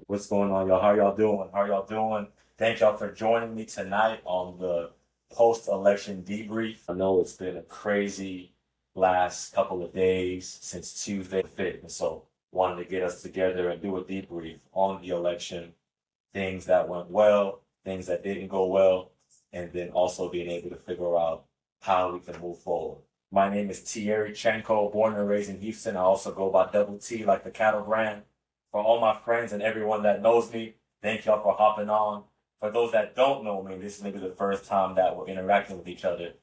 What's going on, y'all? How y'all doing? How y'all doing? Thank y'all for joining me tonight on the post-election debrief. I know it's been a crazy last couple of days since Tuesday 5th, and so wanted to get us together and do a debrief on the election, things that went well, things that didn't go well, and then also being able to figure out how we can move forward. My name is Thierry Tchenko, born and raised in Houston. I also go by Double T like the cattle brand. For all my friends and everyone that knows me, thank y'all for hopping on. For those that don't know me, this is maybe the first time that we're interacting with each other.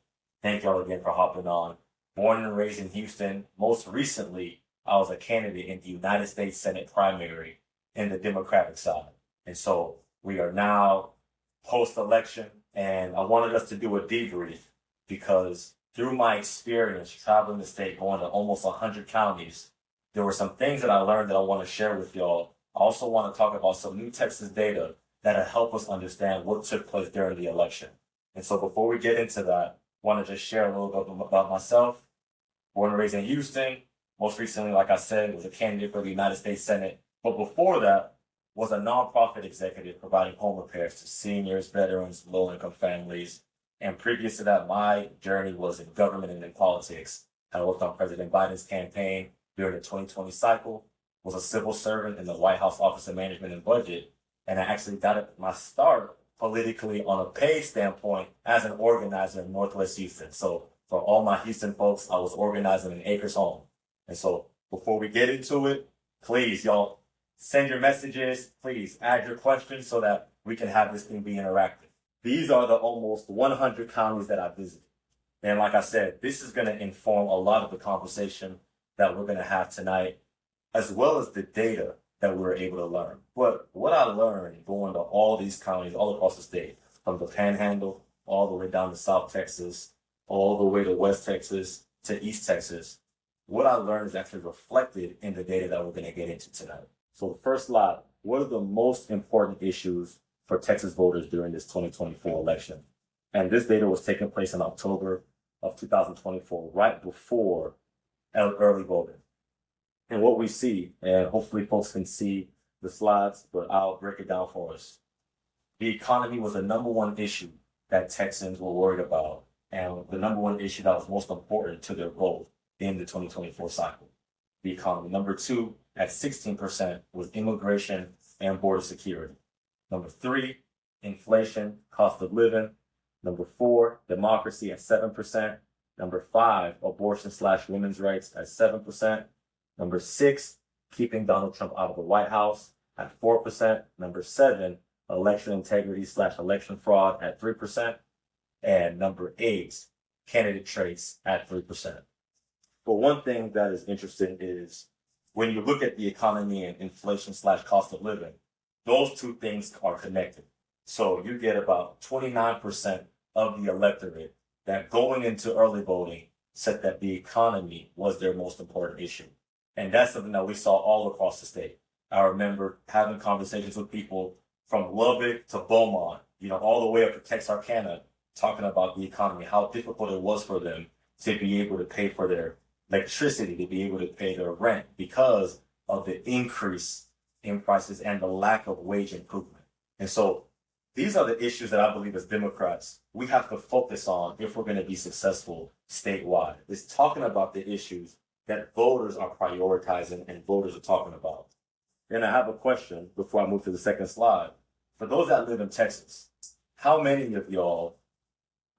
Thank y'all again for hopping on. Born and raised in Houston. Most recently, I was a candidate in the United States Senate primary in the Democratic side. And so we are now post-election, and I wanted us to do a debrief because through my experience traveling the state, going to almost 100 counties, there were some things that I learned that I want to share with y'all. I also want to talk about some new Texas data that'll help us understand what took place during the election. And so before we get into that, I want to just share a little bit about myself. Born and raised in Houston. Most recently, like I said, was a candidate for the United States Senate. But before that, was a nonprofit executive providing home repairs to seniors, veterans, low-income families. And previous to that, my journey was in government and in politics. I worked on President Biden's campaign during the 2020 cycle, was a civil servant in the White House Office of Management and Budget, and I actually got my start politically on a paid standpoint as an organizer in Northwest Houston. So for all my Houston folks, I was organizing in Acres Home. And so before we get into it, please, y'all, send your messages. Please add your questions so that we can have this thing be interactive. These are the almost 100 counties that I visited. And like I said, this is going to inform a lot of the conversation that we're going to have tonight, as well as the data that we were able to learn. But what I learned going to all these counties all across the state, from the Panhandle all the way down to South Texas, all the way to West Texas to East Texas, what I learned is actually reflected in the data that we're going to get into tonight. So the first slide, what are the most important issues for Texas voters during this 2024 election? And this data was taking place in October of 2024, right before early voting. And what we see, and hopefully folks can see the slides, but I'll break it down for us. The economy was the number one issue that Texans were worried about, and the number one issue that was most important to their vote in the 2024 cycle. The economy. Number two, at 16%, was immigration and border security. Number three, inflation, cost of living. Number four, democracy at 7%. Number five, abortion/women's rights at 7%. Number six, keeping Donald Trump out of the White House at 4%. Number seven, election integrity/election fraud at 3%. And number eight, candidate traits at 3%. But one thing that is interesting is when you look at the economy and inflation/cost of living, those two things are connected. So you get about 29% of the electorate that going into early voting said that the economy was their most important issue. And that's something that we saw all across the state. I remember having conversations with people from Lubbock to Beaumont, all the way up to Texarkana, talking about the economy, how difficult it was for them to be able to pay for their electricity, to be able to pay their rent because of the increase in prices and the lack of wage improvement. And so these are the issues that I believe as Democrats, we have to focus on if we're going to be successful statewide. It's talking about the issues that voters are prioritizing and voters are talking about. And I have a question before I move to the second slide. For those that live in Texas, how many of y'all,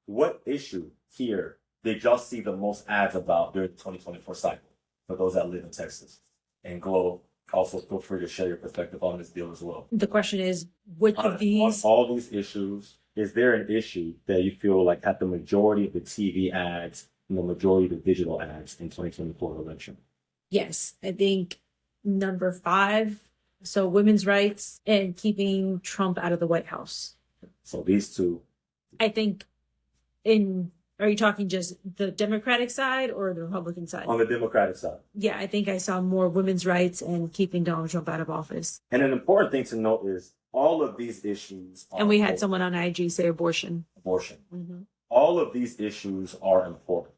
what issue here did y'all see the most ads about during the 2024 cycle? For those that live in Texas. And Glow, also feel free to share your perspective on this deal as well. The question is, which of these? On all these issues, is there an issue that you feel like had the majority of the TV ads and the majority of the digital ads in 2024 election? Yes, I think number 5, so women's rights and keeping Trump out of the White House. So these two. I think are you talking just the Democratic side or the Republican side? On the Democratic side. Yeah, I think I saw more women's rights and keeping Donald Trump out of office. And an important thing to note is all of these issues are And we had someone on IG say abortion. Mm-hmm. All of these issues are important.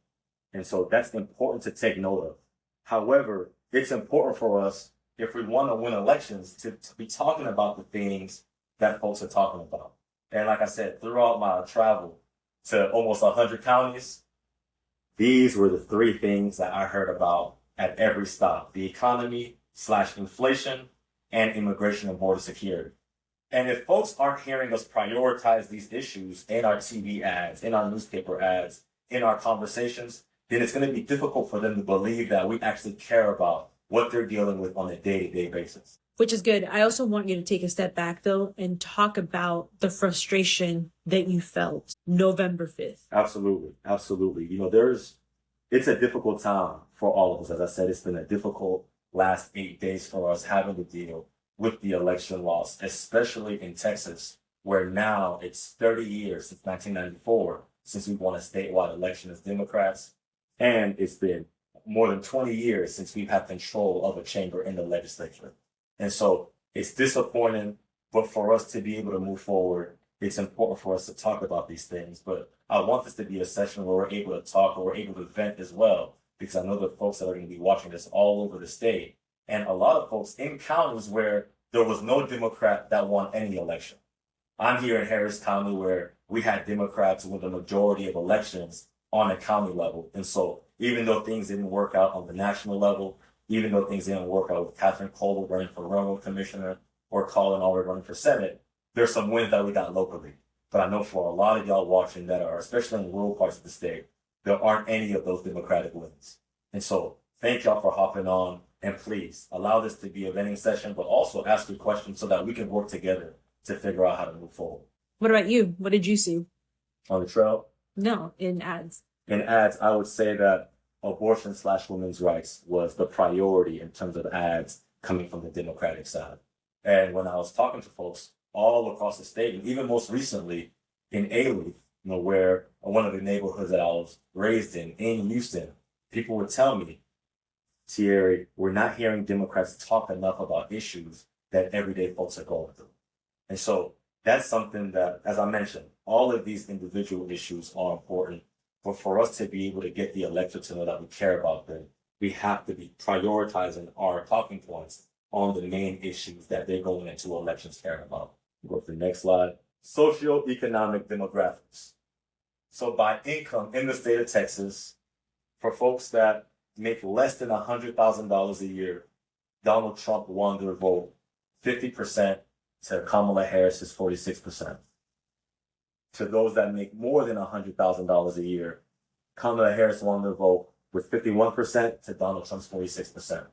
And so that's important to take note of. However, it's important for us if we want to win elections, to be talking about the things that folks are talking about. And like I said, throughout my travel to almost 100 counties, these were the three things that I heard about at every stop: the economy / inflation and immigration and border security. And if folks aren't hearing us prioritize these issues in our TV ads, in our newspaper ads, in our conversations, then it's going to be difficult for them to believe that we actually care about what they're dealing with on a day-to-day basis. Which is good. I also want you to take a step back, though, and talk about the frustration that you felt November 5th. Absolutely. Absolutely. It's a difficult time for all of us. As I said, it's been a difficult last 8 days for us having to deal with the election loss, especially in Texas, where now it's 30 years since 1994 since we won a statewide election as Democrats. And it's been more than 20 years since we've had control of a chamber in the legislature. And so it's disappointing, but for us to be able to move forward, it's important for us to talk about these things. But I want this to be a session where we're able to talk, or we're able to vent as well, because I know the folks that are going to be watching this all over the state, and a lot of folks in counties where there was no Democrat that won any election. I'm here in Harris County, where we had Democrats win the majority of elections on a county level. And so even though things didn't work out on the national level, even though things didn't work out with Catherine Cole running for railroad commissioner or Colin Allred running for Senate, there's some wins that we got locally. But I know for a lot of y'all watching that are, especially in rural parts of the state, there aren't any of those Democratic wins. And so thank y'all for hopping on, and please allow this to be a venting session, but also ask your questions so that we can work together to figure out how to move forward. What about you? What did you see? On the trail? No, in ads. In ads, I would say that abortion / women's rights was the priority in terms of ads coming from the Democratic side. And when I was talking to folks all across the state, and even most recently in Alief, where one of the neighborhoods that I was raised in Houston, people would tell me, Thierry, we're not hearing Democrats talk enough about issues that everyday folks are going through. And so that's something that, as I mentioned, all of these individual issues are important. But for us to be able to get the electorate to know that we care about them, we have to be prioritizing our talking points on the main issues that they're going into elections caring about. Go to the next slide. Socioeconomic demographics. So by income in the state of Texas, for folks that make less than $100,000 a year, Donald Trump won their vote 50% to Kamala Harris's 46%. To those that make more than $100,000 a year, Kamala Harris won their vote with 51% to Donald Trump's 46%.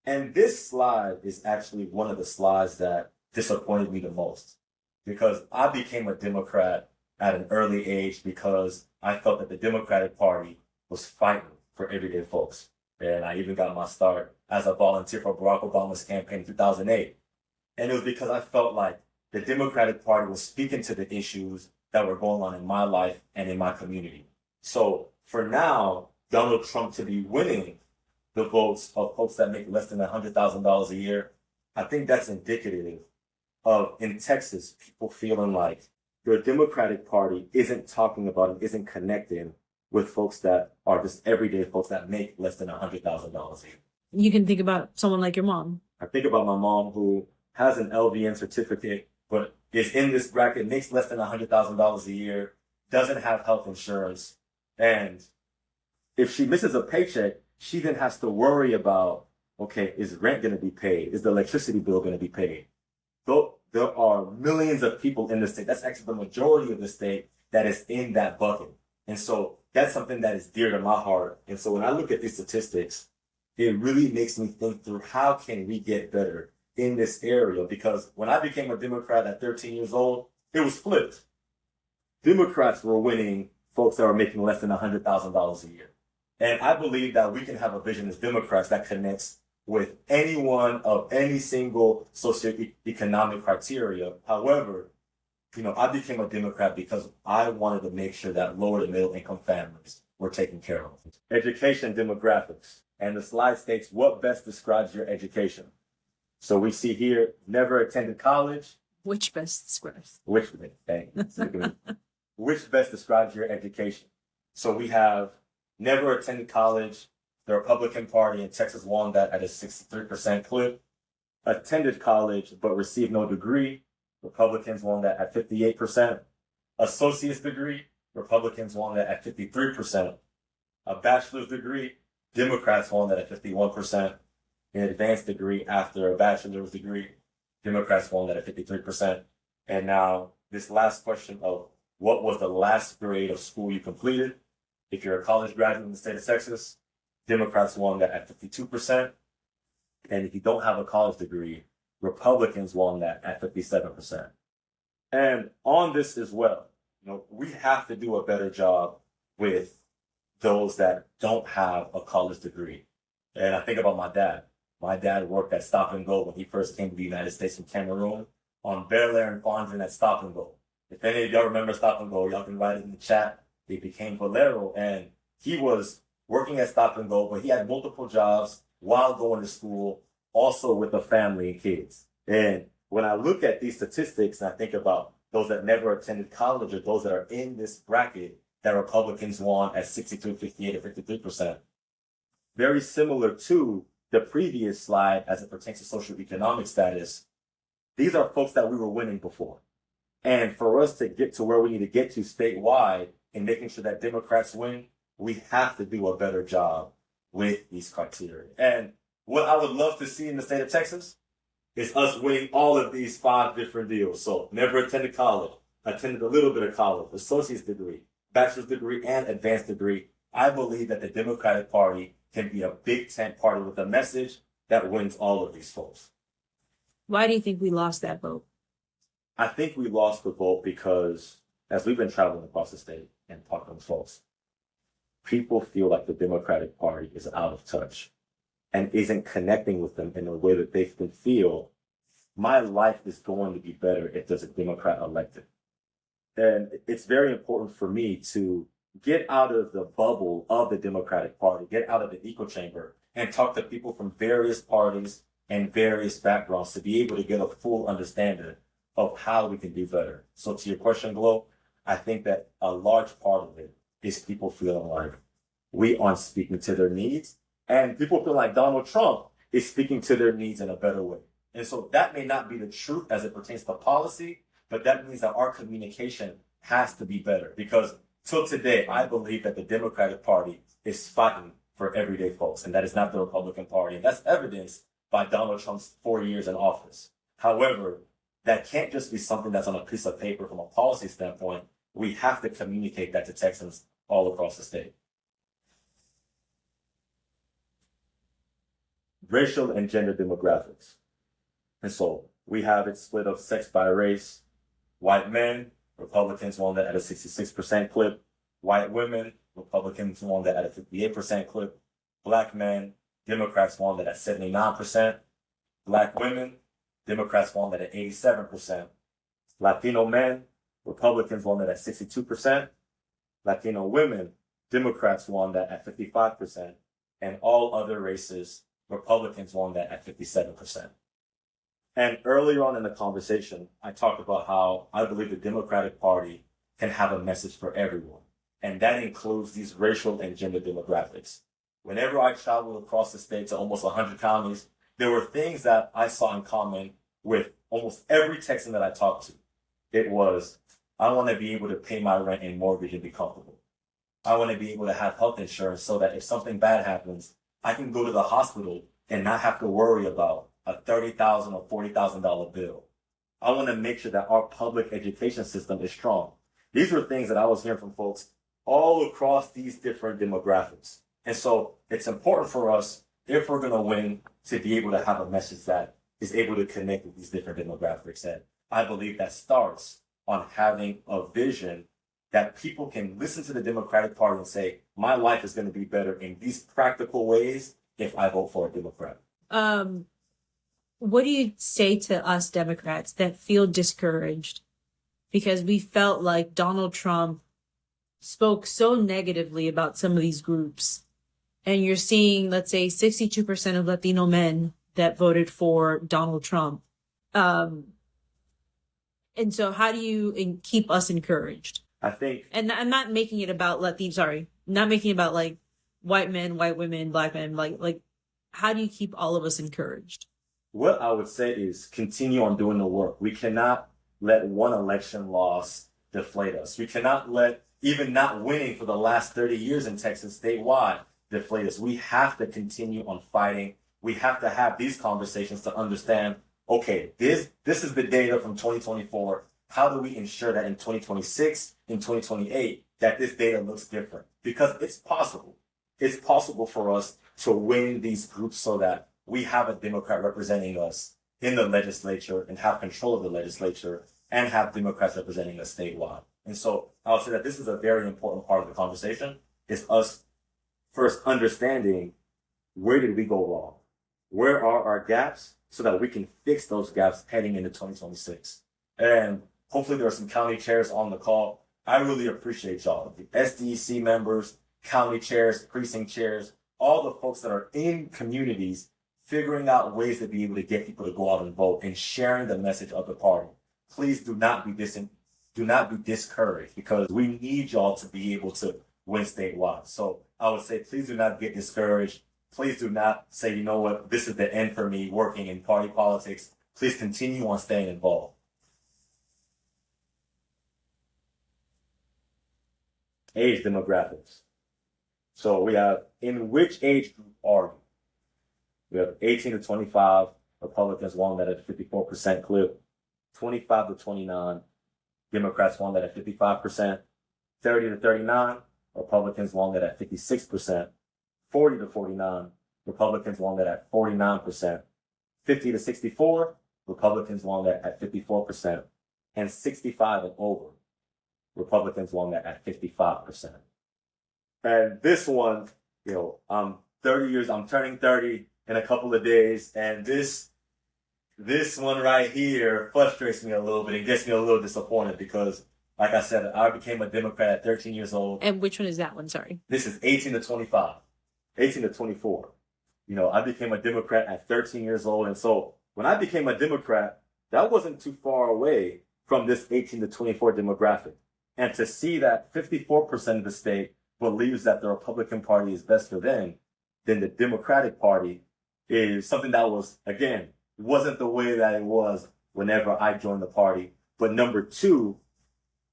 And this slide is actually one of the slides that disappointed me the most, because I became a Democrat at an early age because I felt that the Democratic Party was fighting for everyday folks. And I even got my start as a volunteer for Barack Obama's campaign in 2008. And it was because I felt like the Democratic Party was speaking to the issues that were going on in my life and in my community. So for now, Donald Trump to be winning the votes of folks that make less than $100,000 a year, I think that's indicative of, in Texas, people feeling like the Democratic Party isn't talking about and isn't connecting with folks that are just everyday folks that make less than $100,000 a year. You can think about someone like your mom. I think about my mom, who has an LVN certificate, but is in this bracket, makes less than $100,000 a year, doesn't have health insurance. And if she misses a paycheck, she then has to worry about, okay, is rent going to be paid? Is the electricity bill going to be paid? Though there are millions of people in the state, that's actually the majority of the state that is in that bucket. And so that's something that is dear to my heart. And so when I look at these statistics, it really makes me think through how can we get better in this area? Because when I became a Democrat at 13 years old, it was flipped. Democrats were winning folks that were making less than $100,000 a year. And I believe that we can have a vision as Democrats that connects with anyone of any single socioeconomic criteria. However, I became a Democrat because I wanted to make sure that lower to middle income families were taken care of. Education demographics. And the slide states, what best describes your education? So we see here, never attended college. Which best describes? Which best describes your education? So we have never attended college. The Republican Party in Texas won that at a 63% clip. attended college but received no degree, Republicans won that at 58%. Associate's degree, Republicans won that at 53%. A bachelor's degree, Democrats won that at 51%. An advanced degree after a bachelor's degree, Democrats won that at 53%. And now this last question of what was the last grade of school you completed? If you're a college graduate in the state of Texas, Democrats won that at 52%. And if you don't have a college degree, Republicans won that at 57%. And on this as well, we have to do a better job with those that don't have a college degree. And I think about my dad. My dad worked at Stop and Go when he first came to the United States from Cameroon on Bel Air and Fondren at Stop and Go. If any of y'all remember Stop and Go, y'all can write it in the chat. They became Valero, and he was working at Stop and Go, but he had multiple jobs while going to school, also with a family and kids. And when I look at these statistics and I think about those that never attended college or those that are in this bracket that Republicans won at 62, 58, or 53%, very similar to the previous slide as it pertains to socioeconomic status, these are folks that we were winning before. And for us to get to where we need to get to statewide in making sure that Democrats win, we have to do a better job with these criteria. And what I would love to see in the state of Texas is us winning all of these 5 different deals. So never attended college, attended a little bit of college, associate's degree, bachelor's degree, and advanced degree. I believe that the Democratic Party can be a big tent party with a message that wins all of these folks. Why do you think we lost that vote? I think we lost the vote because as we've been traveling across the state and talking to folks, people feel like the Democratic Party is out of touch and isn't connecting with them in a way that they can feel my life is going to be better if there's a Democrat elected. And it's very important for me to get out of the bubble of the Democratic Party, get out of the echo chamber, and talk to people from various parties and various backgrounds to be able to get a full understanding of how we can do better. So to your question, Glo, I think that a large part of it is people feeling like we aren't speaking to their needs, and people feel like Donald Trump is speaking to their needs in a better way. And so that may not be the truth as it pertains to policy, but that means that our communication has to be better because till today, I believe that the Democratic Party is fighting for everyday folks, and that is not the Republican Party. And that's evidenced by Donald Trump's 4 years in office. However, that can't just be something that's on a piece of paper from a policy standpoint. We have to communicate that to Texans all across the state. Racial and gender demographics. And so we have it split of sex by race. White men, Republicans won that at a 66% clip. White women, Republicans won that at a 58% clip. Black men, Democrats won that at 79%. Black women, Democrats won that at 87%. Latino men, Republicans won that at 62%. Latino women, Democrats won that at 55%. And all other races, Republicans won that at 57%. And earlier on in the conversation, I talked about how I believe the Democratic Party can have a message for everyone. And that includes these racial and gender demographics. Whenever I traveled across the state to almost 100 counties, there were things that I saw in common with almost every Texan that I talked to. It was, I want to be able to pay my rent and mortgage and be comfortable. I want to be able to have health insurance so that if something bad happens, I can go to the hospital and not have to worry about a $30,000 or $40,000 bill. I want to make sure that our public education system is strong. These were things that I was hearing from folks all across these different demographics. And so it's important for us, if we're going to win, to be able to have a message that is able to connect with these different demographics. And I believe that starts on having a vision that people can listen to the Democratic Party and say, my life is going to be better in these practical ways if I vote for a Democrat. What do you say to us Democrats that feel discouraged because we felt like Donald Trump spoke so negatively about some of these groups? And you're seeing, let's say, 62% of Latino men that voted for Donald Trump. And so how do you keep us encouraged? I think... And I'm not making it about not making it about like white men, white women, black men, like how do you keep all of us encouraged? what I would say is continue on doing the work. We cannot let one election loss deflate us. We cannot let even not winning for the last 30 years in Texas statewide deflate us. We have to continue on fighting. We have to have these conversations to understand, okay, this is the data from 2024. How do we ensure that in 2026, in 2028, that this data looks different? Because it's possible. It's possible for us to win these groups so that we have a Democrat representing us in the legislature and have control of the legislature and have Democrats representing us statewide. And so I'll say that this is a very important part of the conversation, is us first understanding where did we go wrong? Where are our gaps so that we can fix those gaps heading into 2026? And hopefully there are some county chairs on the call. I really appreciate y'all, the SDEC members, county chairs, precinct chairs, all the folks that are in communities figuring out ways to be able to get people to go out and vote and sharing the message of the party. Please do not be discouraged, because we need y'all to be able to win statewide. So I would say, please do not get discouraged. Please do not say, you know what, this is the end for me working in party politics. Please continue on staying involved. Age demographics. So we have, in which age group are you? We have 18 to 25, Republicans won that at 54% clip. 25 to 29, Democrats won that at 55%. 30 to 39, Republicans won that at 56%. 40 to 49, Republicans won that at 49%. 50 to 64, Republicans won that at 54%. And 65 and over, Republicans won that at 55%. And this one, I'm turning 30 in a couple of days, and this one right here frustrates me a little bit. It gets me a little disappointed because, like I said, I became a Democrat at 13 years old. And which one is that one? Sorry. This is 18 to 25, 18 to 24. I became a Democrat at 13 years old. And so when I became a Democrat, that wasn't too far away from this 18 to 24 demographic. And to see that 54% of the state believes that the Republican Party is best for them, then the Democratic Party is something that was, again, wasn't the way that it was whenever I joined the party. But number two,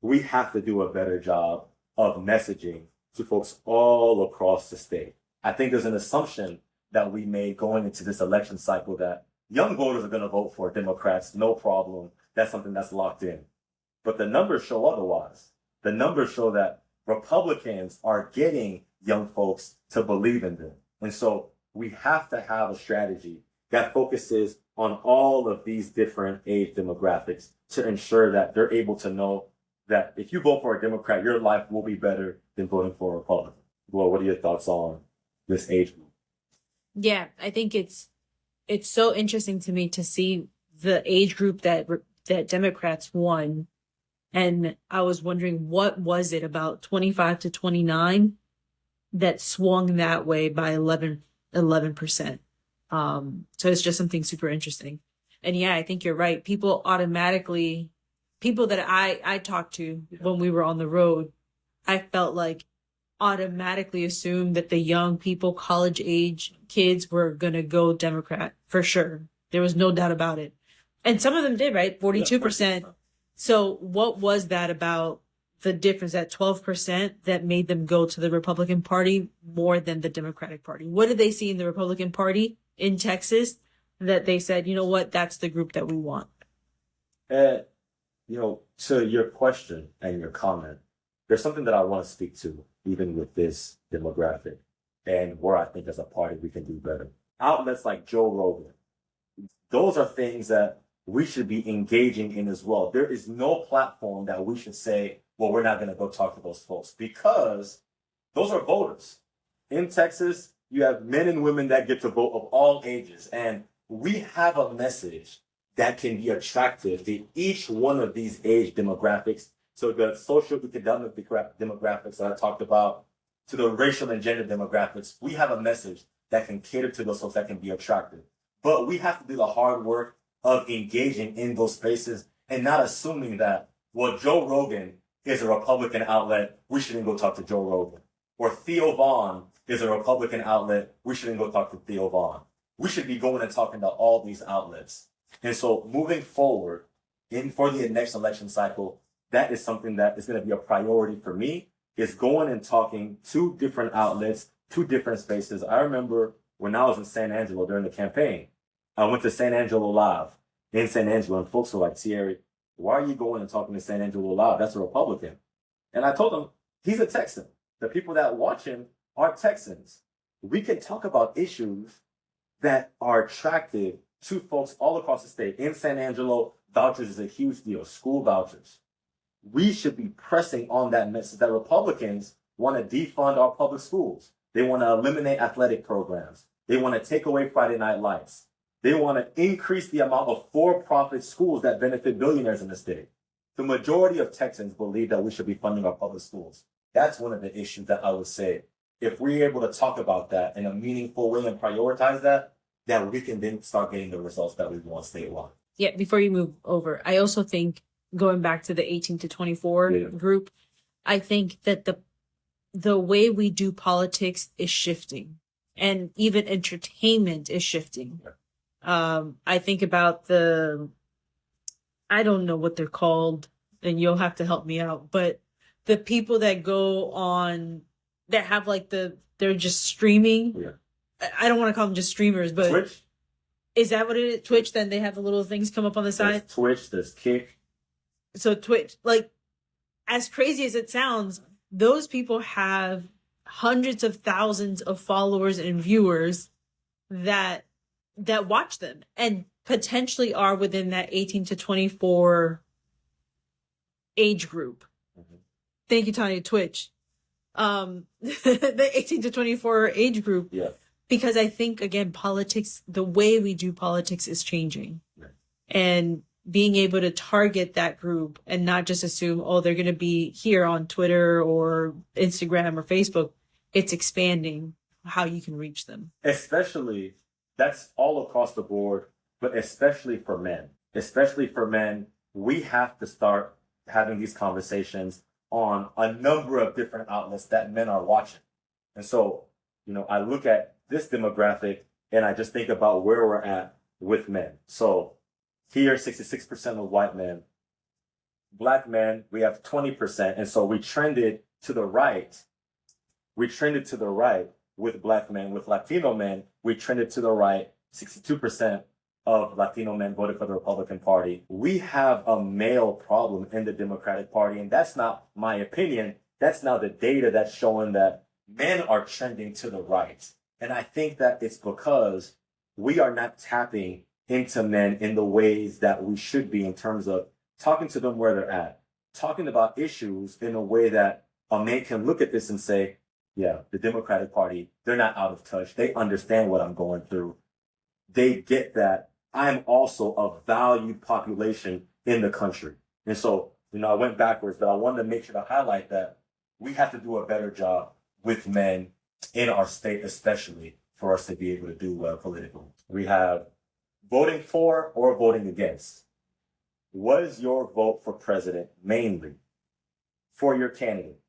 we have to do a better job of messaging to folks all across the state. I think there's an assumption that we made going into this election cycle that young voters are going to vote for Democrats, no problem. That's something that's locked in. But the numbers show otherwise. The numbers show that Republicans are getting young folks to believe in them. And so we have to have a strategy that focuses on all of these different age demographics to ensure that they're able to know that if you vote for a Democrat, your life will be better than voting for a Republican. Well, what are your thoughts on this age group? Yeah, I think it's so interesting to me to see the age group that Democrats won. And I was wondering, what was it about 25 to 29 that swung that way by 11%? So it's just something super interesting. And yeah, I think you're right. People that I talked to when we were on the road, I felt like automatically assumed that the young people, college age kids, were going to go Democrat for sure. There was no doubt about it. And some of them did, right? 42%. So what was that about the difference, that 12% that made them go to the Republican Party more than the Democratic Party? What did they see in the Republican Party in Texas that they said, you know what, that's the group that we want? To your question and your comment, there's something that I want to speak to, even with this demographic, and where I think as a party we can do better. Outlets like Joe Rogan, those are things that we should be engaging in as well. There is no platform that we should say, well, we're not going to go talk to those folks, because those are voters. In Texas, you have men and women that get to vote of all ages, and we have a message that can be attractive to each one of these age demographics. So the socioeconomic demographics that I talked about, to the racial and gender demographics, we have a message that can cater to those folks, that can be attractive. But we have to do the hard work of engaging in those spaces and not assuming that, well, Joe Rogan is a Republican outlet, we shouldn't go talk to Joe Rogan. Or Theo Vaughn is a Republican outlet, we shouldn't go talk to Theo Vaughn. we should be going and talking to all these outlets. And so moving forward for the next election cycle, that is something that is going to be a priority for me, is going and talking to different outlets, to different spaces. I remember when I was in San Angelo during the campaign, I went to San Angelo Live in San Angelo, and folks were like, Thierry, why are you going and talking to San Angelo Live? That's a Republican. And I told them, he's a Texan. The people that watch him are Texans. We can talk about issues that are attractive to folks all across the state. In San Angelo, vouchers is a huge deal, school vouchers. We should be pressing on that message that Republicans want to defund our public schools. They want to eliminate athletic programs. They want to take away Friday night lights. They want to increase the amount of for-profit schools that benefit billionaires in the state. The majority of Texans believe that we should be funding our public schools. That's one of the issues that I would say. If we're able to talk about that in a meaningful way and prioritize that, then we can then start getting the results that we want statewide. Yeah, before you move over, I also think, going back to the 18 to 24 group, I think that the way we do politics is shifting, and even entertainment is shifting. I think about I don't know what they're called, and you'll have to help me out, but the people that go on, that have like they're just streaming. Yeah. I don't want to call them just streamers, but Twitch? Is that what it is? Twitch, then they have the little things come up on the side? There's Twitch, there's Kick. So Twitch, like, as crazy as it sounds, those people have hundreds of thousands of followers and viewers that watch them and potentially are within that 18 to 24 age group. Mm-hmm. Thank you, Tanya. Twitch. The 18 to 24 age group. Yeah. Because I think, again, politics, the way we do politics is changing. Yeah. And being able to target that group and not just assume, oh, they're going to be here on Twitter or Instagram or Facebook. It's expanding how you can reach them. Especially, that's all across the board, but especially for men. Especially for men, we have to start having these conversations on a number of different outlets that men are watching. And so, I look at this demographic and I just think about where we're at with men. So here, 66% of white men. Black men, we have 20%. And so we trended to the right. We trended to the right with black men. With Latino men, we trended to the right. 62% of Latino men voted for the Republican Party. We have a male problem in the Democratic Party, and that's not my opinion. That's now the data that's showing that men are trending to the right. And I think that it's because we are not tapping into men in the ways that we should be in terms of talking to them where they're at, talking about issues in a way that a man can look at this and say, yeah, the Democratic Party, they're not out of touch. They understand what I'm going through. They get that I'm also a valued population in the country. And so, I went backwards, but I wanted to make sure to highlight that we have to do a better job with men in our state, especially for us to be able to do well politically. We have voting for or voting against. What is your vote for president mainly for your candidate?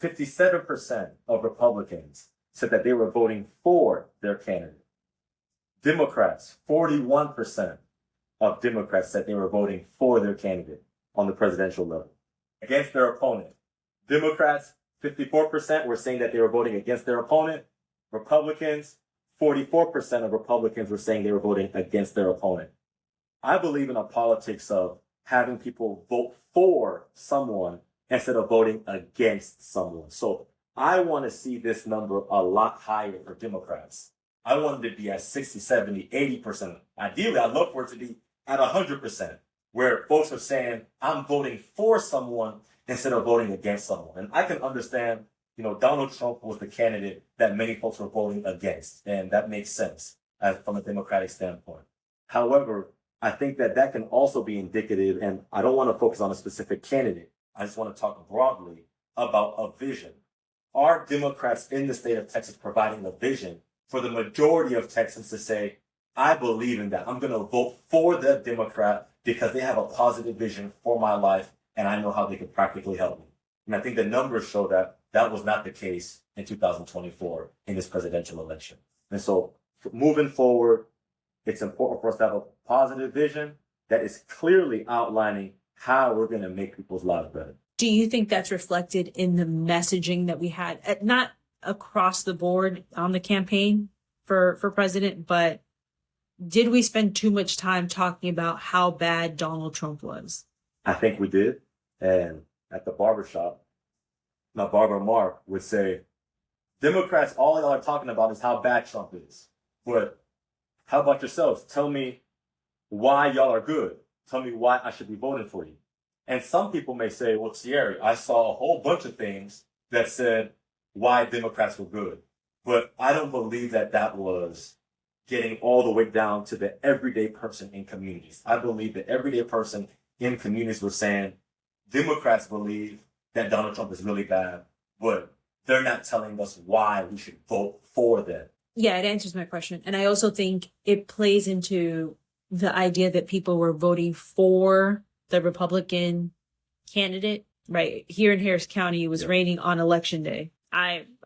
57% of Republicans said that they were voting for their candidate. Democrats, 41% of Democrats said they were voting for their candidate on the presidential level, against their opponent. Democrats, 54% were saying that they were voting against their opponent. Republicans, 44% of Republicans were saying they were voting against their opponent. I believe in a politics of having people vote for someone instead of voting against someone. So I want to see this number a lot higher for Democrats. I want it to be at 60, 70, 80%. Ideally, I'd love for it to be at 100%, where folks are saying, I'm voting for someone instead of voting against someone. And I can understand, Donald Trump was the candidate that many folks were voting against, and that makes sense from a Democratic standpoint. However, I think that can also be indicative, and I don't want to focus on a specific candidate. I just want to talk broadly about a vision. Are Democrats in the state of Texas providing a vision for the majority of Texans to say, I believe in that. I'm going to vote for the Democrat because they have a positive vision for my life, and I know how they can practically help me. And I think the numbers show that that was not the case in 2024 in this presidential election. And so moving forward, it's important for us to have a positive vision that is clearly outlining how we're going to make people's lives better. Do you think that's reflected in the messaging that we had, not across the board on the campaign for president, but did we spend too much time talking about how bad Donald Trump was? I think we did. And at the barbershop, my barber Mark would say, Democrats, all y'all are talking about is how bad Trump is. But how about yourselves? Tell me why y'all are good. Tell me why I should be voting for you. And some people may say, well, Thierry, I saw a whole bunch of things that said why Democrats were good. But I don't believe that that was getting all the way down to the everyday person in communities. I believe the everyday person in communities was saying, Democrats believe that Donald Trump is really bad, but they're not telling us why we should vote for them. Yeah, it answers my question. And I also think it plays into the idea that people were voting for the Republican candidate. Right. Here in Harris County, it was raining on election day.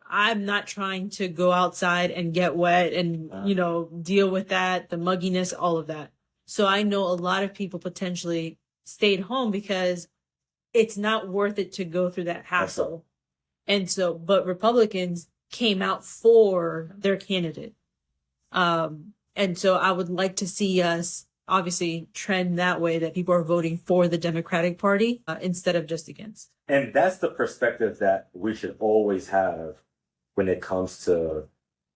I'm not trying to go outside and get wet and, deal with that, the mugginess, all of that. So I know a lot of people potentially stayed home because it's not worth it to go through that hassle. And so, but Republicans came out for their candidate. And so I would like to see us obviously trend that way, that people are voting for the Democratic Party instead of just against. And that's the perspective that we should always have when it comes to,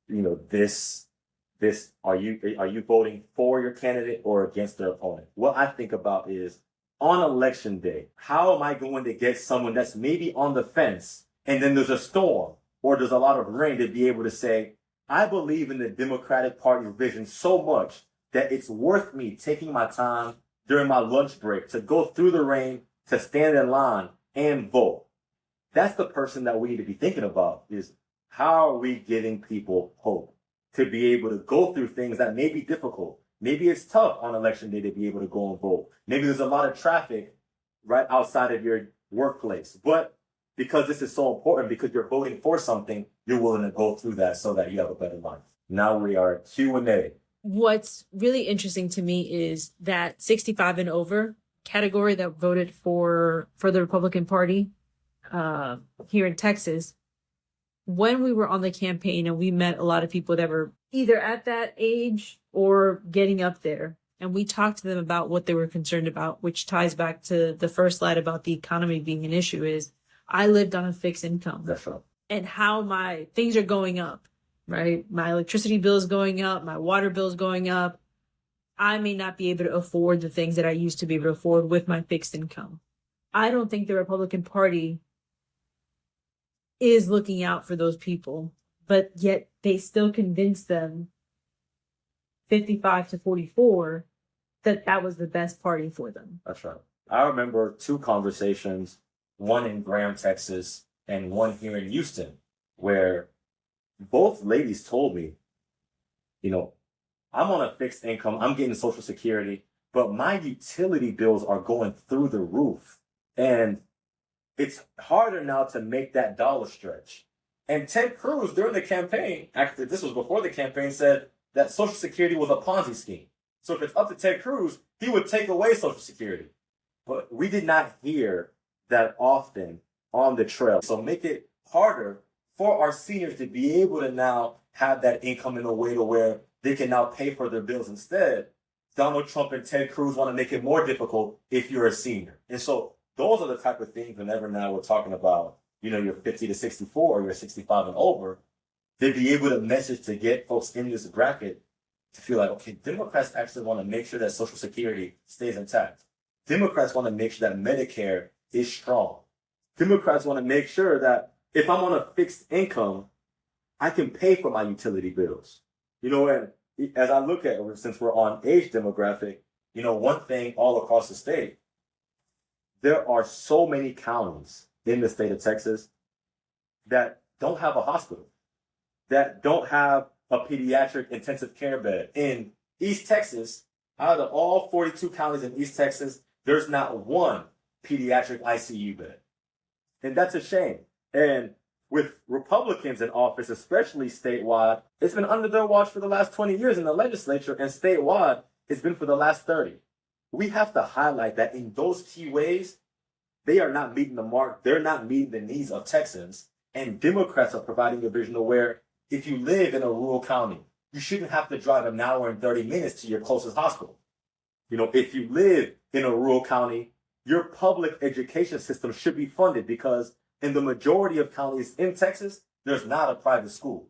this, are you voting for your candidate or against their opponent? What I think about is on election day, how am I going to get someone that's maybe on the fence and then there's a storm or there's a lot of rain to be able to say, I believe in the Democratic Party's vision so much that it's worth me taking my time during my lunch break to go through the rain, to stand in line and vote. That's the person that we need to be thinking about, is how are we giving people hope to be able to go through things that may be difficult. Maybe it's tough on election day to be able to go and vote. Maybe there's a lot of traffic right outside of your workplace. But because this is so important, because you're voting for something, you're willing to go through that so that you have a better life. Now we are at Q&A. What's really interesting to me is that 65 and over category that voted for the Republican Party here in Texas. When we were on the campaign and we met a lot of people that were either at that age or getting up there, and we talked to them about what they were concerned about, which ties back to the first slide about the economy being an issue, is I lived on a fixed income. That's right. And how my things are going up, right? My electricity bill is going up, my water bill is going up. I may not be able to afford the things that I used to be able to afford with my fixed income. I don't think the Republican Party is looking out for those people, but yet they still convince them 55 to 44 that that was the best party for them. That's right. I remember two conversations, one in Graham, Texas, and one here in Houston, where both ladies told me, I'm on a fixed income, I'm getting Social Security, but my utility bills are going through the roof. And it's harder now to make that dollar stretch. And Ted Cruz, during the campaign, actually, this was before the campaign, said that Social Security was a Ponzi scheme. So if it's up to Ted Cruz, he would take away Social Security. But we did not hear that often on the trail. So make it harder for our seniors to be able to now have that income in a way to where they can now pay for their bills. Instead, Donald Trump and Ted Cruz want to make it more difficult if you're a senior. And so those are the type of things whenever now we're talking about, you're 50 to 64 or you're 65 and over, they'd be able to message to get folks in this bracket to feel like, okay, Democrats actually want to make sure that Social Security stays intact. Democrats want to make sure that Medicare is strong. Democrats want to make sure that if I'm on a fixed income, I can pay for my utility bills. And as I look at, since we're on age demographic, one thing all across the state, there are so many counties in the state of Texas that don't have a hospital, that don't have a pediatric intensive care bed. In East Texas, out of all 42 counties in East Texas, there's not one pediatric ICU bed. And that's a shame. And with Republicans in office, especially statewide, it's been under their watch for the last 20 years in the legislature, and statewide, it's been for the last 30. We have to highlight that in those key ways, they are not meeting the mark. They're not meeting the needs of Texans. And Democrats are providing a vision of where if you live in a rural county, you shouldn't have to drive an hour and 30 minutes to your closest hospital. If you live in a rural county, your public education system should be funded because in the majority of counties in Texas, there's not a private school.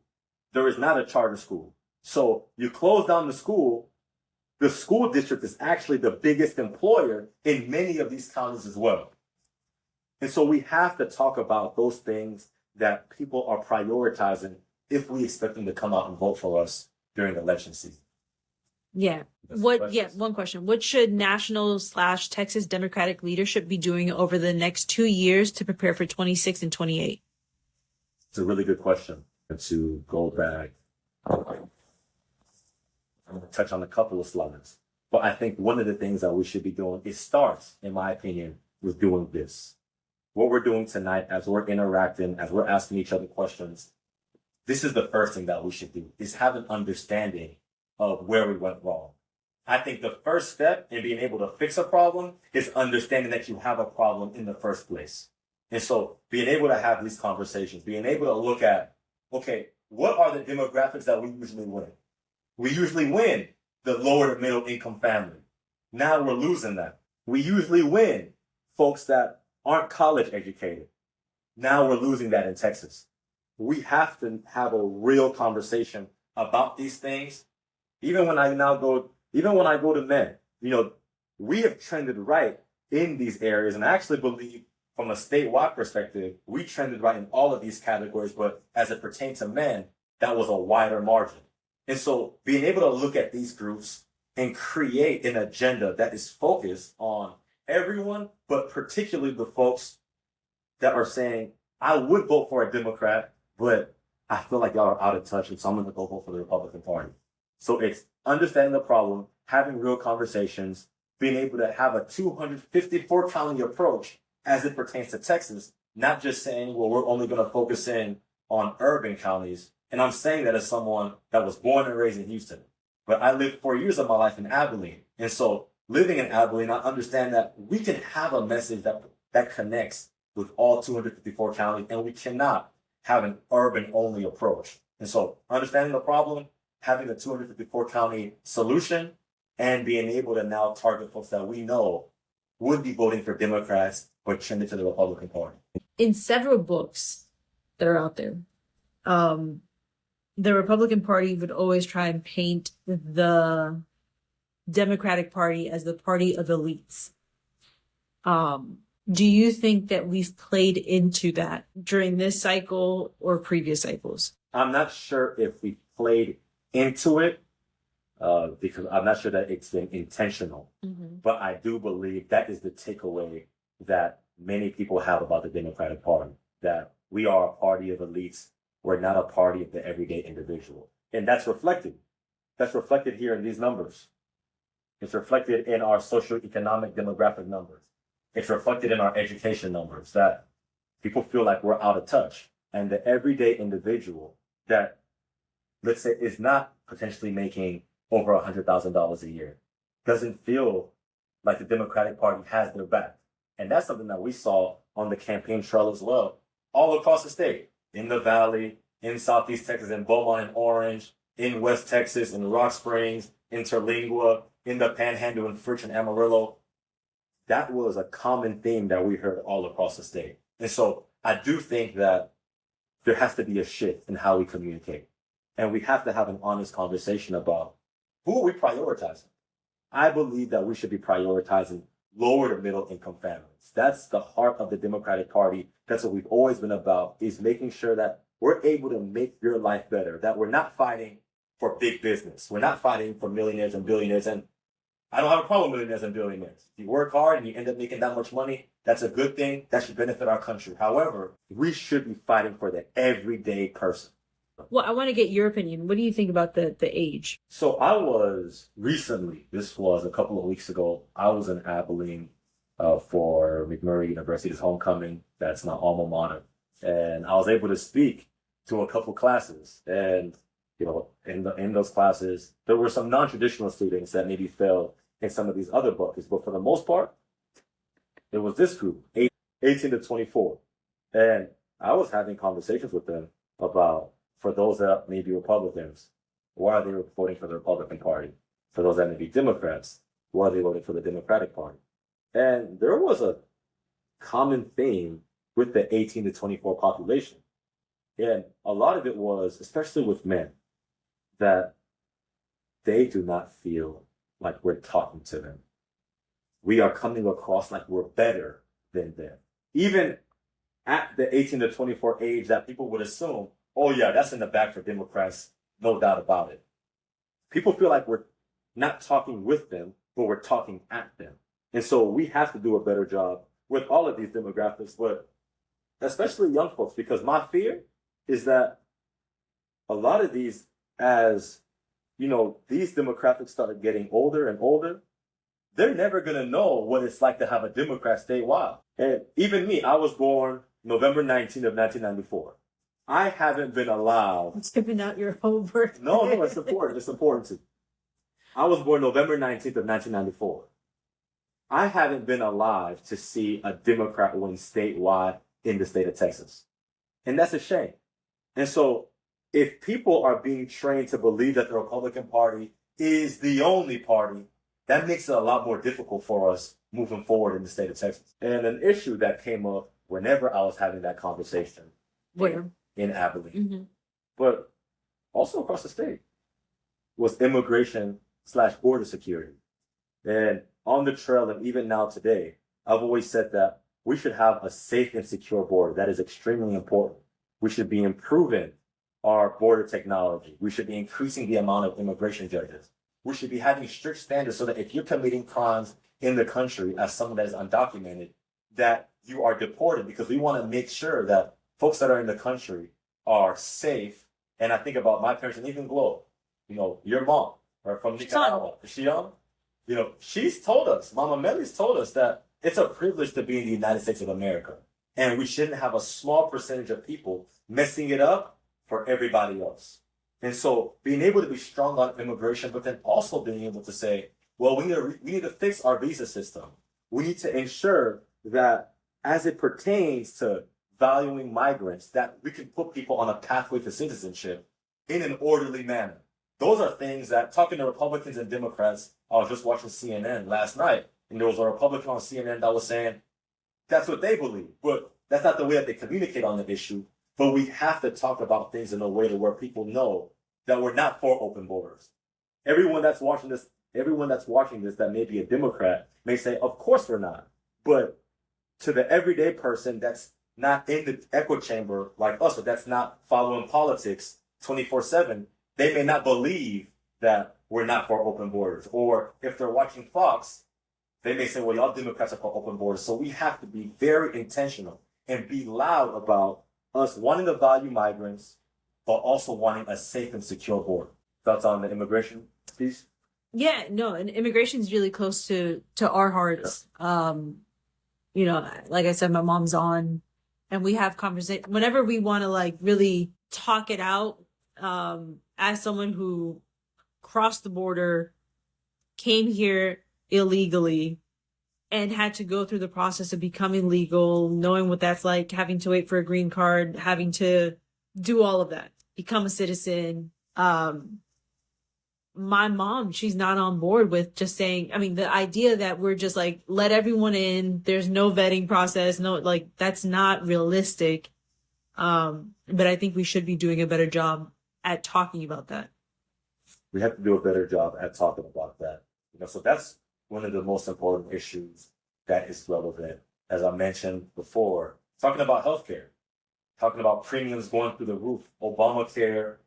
There is not a charter school. So you close down the school district is actually the biggest employer in many of these counties as well. And so we have to talk about those things that people are prioritizing if we expect them to come out and vote for us during election season. Yeah. One question. What should national/Texas Democratic leadership be doing over the next 2 years to prepare for 26 and 28? It's a really good question. To go back, I'm going to touch on a couple of slides. But I think one of the things that we should be doing, it starts, in my opinion, with doing this. What we're doing tonight as we're interacting, as we're asking each other questions, this is the first thing that we should do, is have an understanding of where we went wrong. I think the first step in being able to fix a problem is understanding that you have a problem in the first place. And so being able to have these conversations, being able to look at, okay, what are the demographics that we usually win? We usually win the lower to middle income family. Now we're losing that. We usually win folks that aren't college educated. Now we're losing that in Texas. We have to have a real conversation about these things. Even when I go to men, we have trended right in these areas. And I actually believe from a statewide perspective, we trended right in all of these categories. But as it pertains to men, that was a wider margin. And so being able to look at these groups and create an agenda that is focused on everyone, but particularly the folks that are saying, I would vote for a Democrat, but I feel like y'all are out of touch, and so I'm going to go vote for the Republican Party. So it's understanding the problem, having real conversations, being able to have a 254 county approach as it pertains to Texas, not just saying, well, we're only going to focus in on urban counties. And I'm saying that as someone that was born and raised in Houston. But I lived 4 years of my life in Abilene. And so living in Abilene, I understand that we can have a message that connects with all 254 counties, and we cannot have an urban-only approach. And so understanding the problem, having a 254 county solution, and being able to now target folks that we know would be voting for Democrats but trending to the Republican Party. In several books that are out there, the Republican Party would always try and paint the Democratic Party as the party of elites. Do you think that we've played into that during this cycle or previous cycles? I'm not sure if we played into it because I'm not sure that it's been intentional. Mm-hmm. But I do believe that is the takeaway that many people have about the Democratic Party, that we are a party of elites. We're not a party of the everyday individual. And that's reflected. That's reflected here in these numbers. It's reflected in our socioeconomic demographic numbers. It's reflected in our education numbers that people feel like we're out of touch. And the everyday individual that, let's say, is not potentially making over $100,000 a year doesn't feel like the Democratic Party has their back. And that's something that we saw on the campaign trail as well, all across the state, in the Valley, in Southeast Texas, in Beaumont and Orange, in West Texas, in Rock Springs, in Terlingua, in the Panhandle, in Fritch and Amarillo. That was a common theme that we heard all across the state. And so I do think that there has to be a shift in how we communicate. And we have to have an honest conversation about who are we prioritizing. I believe that we should be prioritizing lower to middle income families. That's the heart of the Democratic Party. That's what we've always been about, is making sure that we're able to make your life better, that we're not fighting for big business. We're not fighting for millionaires and billionaires. And I don't have a problem with millionaires and billionaires. If you work hard and you end up making that much money, that's a good thing. That should benefit our country. However, we should be fighting for the everyday person. Well, I want to get your opinion. What do you think about the age? So I was recently, this was a couple of weeks ago, I was in Abilene for McMurray University's homecoming. That's my alma mater. and I was able to speak to a couple classes. And in those classes, there were some non-traditional students that maybe fell in some of these other buckets, but for the most part, it was this group, 18 to 24. And I was having conversations with them about, for those that may be Republicans, why are they voting for the Republican Party? For those that may be Democrats, why are they voting for the Democratic Party? And there was a common theme with the 18 to 24 population. And a lot of it was, especially with men, that they do not feel like we're talking to them. We are coming across like we're better than them. Even at the 18 to 24 age that people would assume, oh yeah, that's in the back for Democrats, no doubt about it. People feel like we're not talking with them, but we're talking at them. And so we have to do a better job with all of these demographics, but especially young folks, because my fear is that a lot of these, as these demographics start getting older and older, they're never going to know what it's like to have a Democrat statewide. And even me, I was born November 19th of 1994. I haven't been allowed. I'm skipping out your whole birthday. No, it's important. It's important too. I was born November 19th of 1994. I haven't been alive to see a Democrat win statewide in the state of Texas. And that's a shame. And so if people are being trained to believe that the Republican Party is the only party, that makes it a lot more difficult for us moving forward in the state of Texas. And an issue that came up whenever I was having that conversation in Abilene, but also across the state, was immigration/border security. And on the trail, and even now today, I've always said that we should have a safe and secure border. That is extremely important. We should be improving our border technology. We should be increasing the amount of immigration judges. We should be having strict standards so that if you're committing crimes in the country as someone that is undocumented, that you are deported, because we want to make sure that folks that are in the country are safe. And I think about my parents and even Glo, your mom, or from Nicaragua. Is she on? She's told us, Mama Melly's told us that it's a privilege to be in the United States of America. And we shouldn't have a small percentage of people messing it up for everybody else. And so being able to be strong on immigration, but then also being able to say, well, we need to fix our visa system. We need to ensure that as it pertains to valuing migrants, that we can put people on a pathway to citizenship in an orderly manner. Those are things that, talking to Republicans and Democrats, I was just watching CNN last night, and there was a Republican on CNN that was saying that's what they believe, but that's not the way that they communicate on the issue. But we have to talk about things in a way to where people know that we're not for open borders. Everyone that's watching this that may be a Democrat may say, of course we're not. But to the everyday person that's not in the echo chamber like us, or that's not following politics 24/7, they may not believe that we're not for open borders. Or if they're watching Fox, they may say, well, y'all Democrats are for open borders. So we have to be very intentional and be loud about us wanting to value migrants, but also wanting a safe and secure border. Thoughts on the immigration piece? Yeah, no, and immigration is really close to our hearts. Yeah. Like I said, my mom's on, and we have conversation whenever we want to really talk it out. As someone who crossed the border, came here illegally, and had to go through the process of becoming legal, knowing what that's like, having to wait for a green card, having to do all of that, become a citizen. My mom, she's not on board with just saying, the idea that we're just let everyone in, there's no vetting process, that's not realistic. But I think we should be doing a better job at talking about that. We have to do a better job at talking about that. So that's one of the most important issues that is relevant. As I mentioned before, talking about healthcare, talking about premiums going through the roof. Obamacare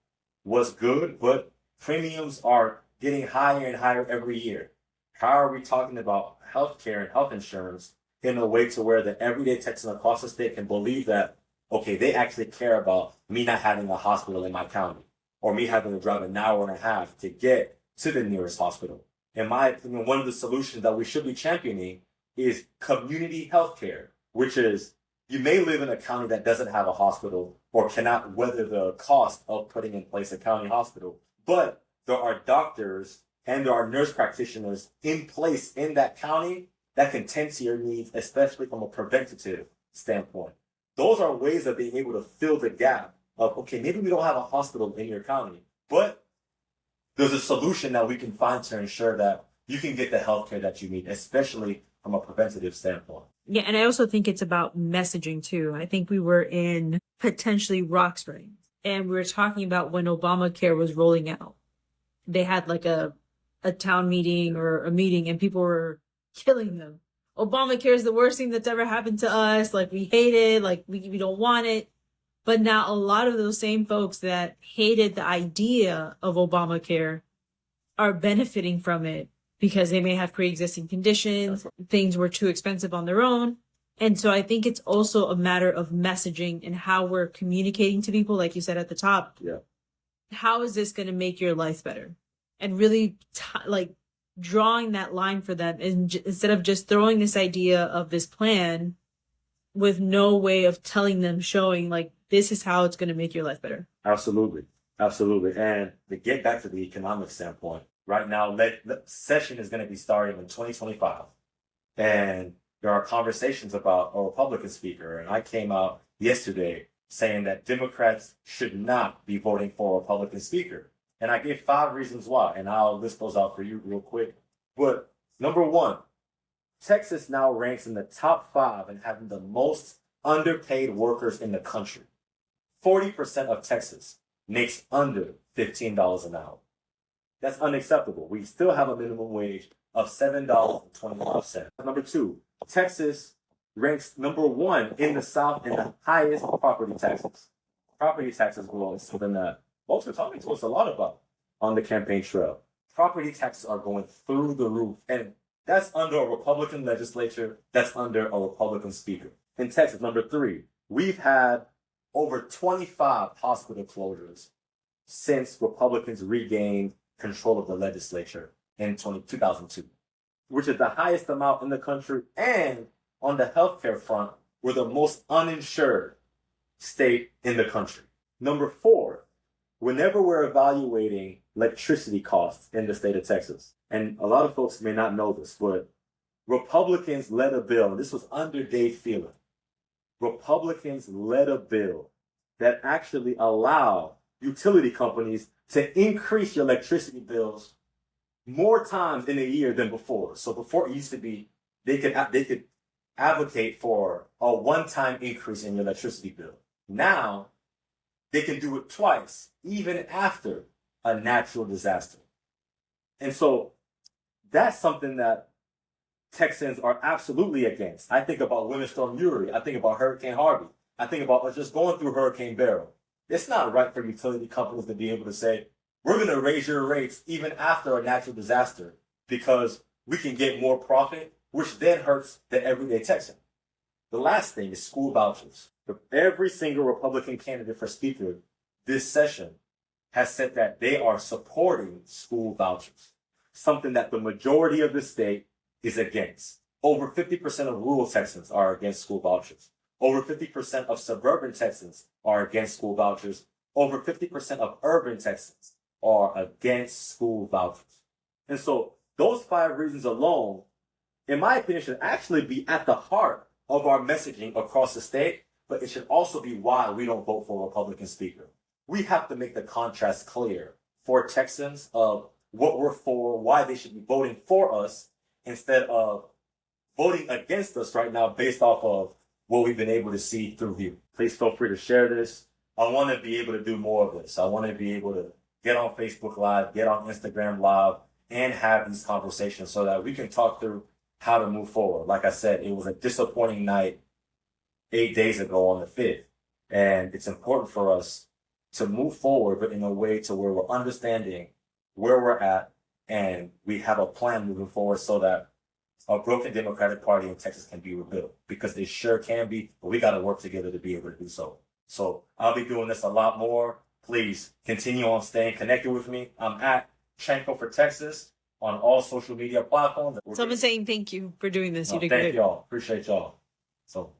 was good, but premiums are getting higher and higher every year. How are we talking about healthcare and health insurance in a way to where the everyday Texan across the state can believe that, okay, they actually care about me not having a hospital in my county, or me having to drive an hour and a half to get to the nearest hospital? In my opinion, one of the solutions that we should be championing is community healthcare, which is you may live in a county that doesn't have a hospital or cannot weather the cost of putting in place a county hospital, but there are doctors and there are nurse practitioners in place in that county that can tend to your needs, especially from a preventative standpoint. Those are ways of being able to fill the gap of, okay, maybe we don't have a hospital in your county, but there's a solution that we can find to ensure that you can get the healthcare that you need, especially from a preventative standpoint. Yeah, and I also think it's about messaging too. I think we were in potentially Rock Springs and we were talking about when Obamacare was rolling out. They had like a town meeting or a meeting and people were killing them. Obamacare is the worst thing that's ever happened to us. Like, we hate it. Like, we don't want it. But now a lot of those same folks that hated the idea of Obamacare are benefiting from it because they may have pre-existing conditions. Things were too expensive on their own. And so I think it's also a matter of messaging and how we're communicating to people, like you said at the top. Yeah. How is this going to make your life better? And really drawing that line for them instead of just throwing this idea of this plan with no way of telling them, showing like, this is how it's going to make your life better. Absolutely. Absolutely. And to get back to the economic standpoint, right now, the session is going to be starting in 2025. And there are conversations about a Republican speaker. And I came out yesterday saying that Democrats should not be voting for a Republican speaker. And I gave 5 reasons why, and I'll list those out for you real quick. But number 1, Texas now ranks in the top 5 in having the most underpaid workers in the country. 40% of Texas makes under $15 an hour. That's unacceptable. We still have a minimum wage of $7.21. Number 2, Texas ranks number 1 in the South in the highest property taxes. Property taxes belong to something that folks are talking to us a lot about on the campaign trail. Property taxes are going through the roof, and that's under a Republican legislature, that's under a Republican speaker. In Texas, number 3, we've had over 25 hospital closures since Republicans regained control of the legislature in 2002, which is the highest amount in the country. And on the healthcare front, we're the most uninsured state in the country. Number 4, whenever we're evaluating electricity costs in the state of Texas, and a lot of folks may not know this, but Republicans led a bill, and this was under Dave Phelan. Republicans led a bill that actually allowed utility companies to increase your electricity bills more times in a year than before. So before it used to be, they could advocate for a one-time increase in your electricity bill. Now, they can do it twice, even after a natural disaster. And so that's something that Texans are absolutely against. I think about Winter Storm Uri. I think about Hurricane Harvey. I think about just going through Hurricane Beryl. It's not right for utility companies to be able to say, we're going to raise your rates even after a natural disaster because we can get more profit, which then hurts the everyday Texan. The last thing is school vouchers. Every single Republican candidate for speaker this session has said that they are supporting school vouchers, something that the majority of the state is against. Over 50% of rural Texans are against school vouchers. Over 50% of suburban Texans are against school vouchers. Over 50% of urban Texans are against school vouchers. And so those 5 reasons alone, in my opinion, should actually be at the heart of our messaging across the state, but it should also be why we don't vote for a Republican speaker. We have to make the contrast clear for Texans of what we're for, why they should be voting for us, instead of voting against us right now based off of what we've been able to see through you. Please feel free to share this. I want to be able to do more of this. I want to be able to get on Facebook Live, get on Instagram Live, and have these conversations so that we can talk through how to move forward. Like I said, it was a disappointing night 8 days ago on the 5th. And it's important for us to move forward, but in a way to where we're understanding where we're at and we have a plan moving forward so that a broken Democratic Party in Texas can be rebuilt, because they sure can be, but we got to work together to be able to do so. So I'll be doing this a lot more. Please continue on staying connected with me. I'm at Tchenko for Texas on all social media platforms. Someone saying thank you for doing this. You did Thank great. y'all. Appreciate y'all. So